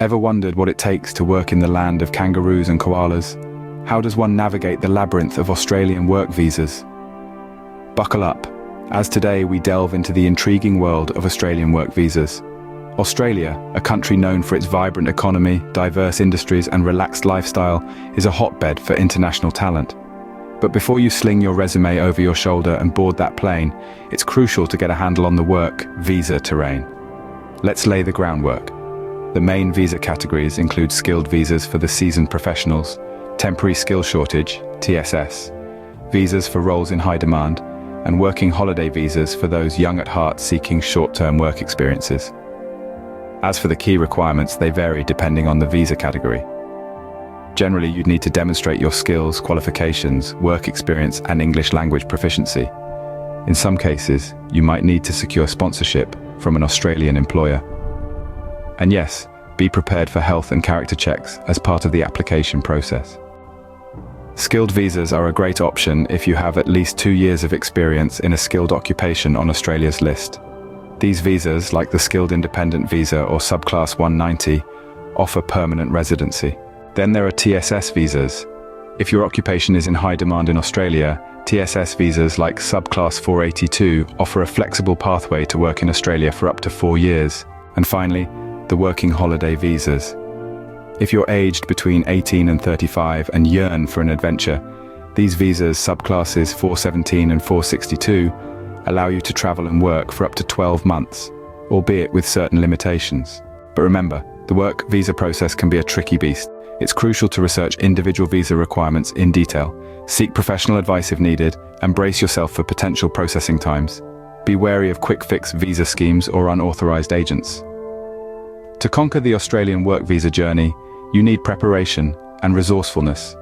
Ever wondered what it takes to work in the land of kangaroos and koalas? How does one navigate the labyrinth of Australian work visas? Buckle up, as today we delve into the intriguing world of Australian work visas. Australia, a country known for its vibrant economy, diverse industries and relaxed lifestyle, is a hotbed for international talent. But before you sling your resume over your shoulder and board that plane, it's crucial to get a handle on the work visa terrain. Let's lay the groundwork. The main visa categories include skilled visas for the seasoned professionals, temporary skill shortage, TSS, visas for roles in high demand, and working holiday visas for those young at heart seeking short-term work experiences. As for the key requirements, they vary depending on the visa category. Generally, you'd need to demonstrate your skills, qualifications, work experience, and English language proficiency. In some cases, you might need to secure sponsorship from an Australian employer. And yes, be prepared for health and character checks as part of the application process. Skilled visas are a great option if you have at least 2 years of experience in a skilled occupation on Australia's list. These visas, like the Skilled Independent Visa or Subclass 190, offer permanent residency. Then there are TSS visas. If your occupation is in high demand in Australia, TSS visas like Subclass 482 offer a flexible pathway to work in Australia for up to 4 years. And finally, the working holiday visas. If you're aged between 18 and 35 and yearn for an adventure, these visas, subclasses 417 and 462, allow you to travel and work for up to 12 months, albeit with certain limitations. But remember, the work visa process can be a tricky beast. It's crucial to research individual visa requirements in detail, seek professional advice if needed, and brace yourself for potential processing times. Be wary of quick-fix visa schemes or unauthorized agents. To conquer the Australian work visa journey, you need preparation and resourcefulness.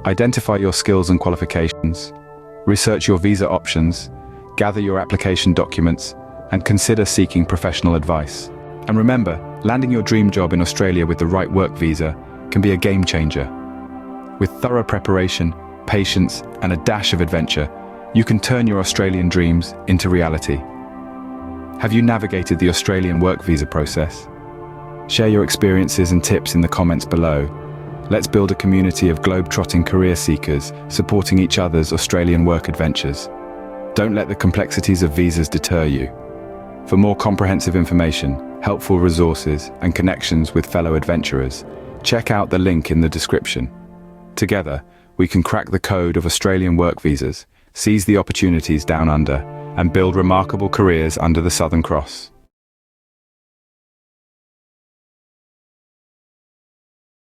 Identify your skills and qualifications, research your visa options, gather your application documents, and consider seeking professional advice. And remember, landing your dream job in Australia with the right work visa can be a game changer. With thorough preparation, patience, and a dash of adventure, you can turn your Australian dreams into reality. Have you navigated the Australian work visa process? Share your experiences and tips in the comments below. Let's build a community of globe-trotting career seekers supporting each other's Australian work adventures. Don't let the complexities of visas deter you. For more comprehensive information, helpful resources, and connections with fellow adventurers, check out the link in the description. Together, we can crack the code of Australian work visas, seize the opportunities down under, and build remarkable careers under the Southern Cross.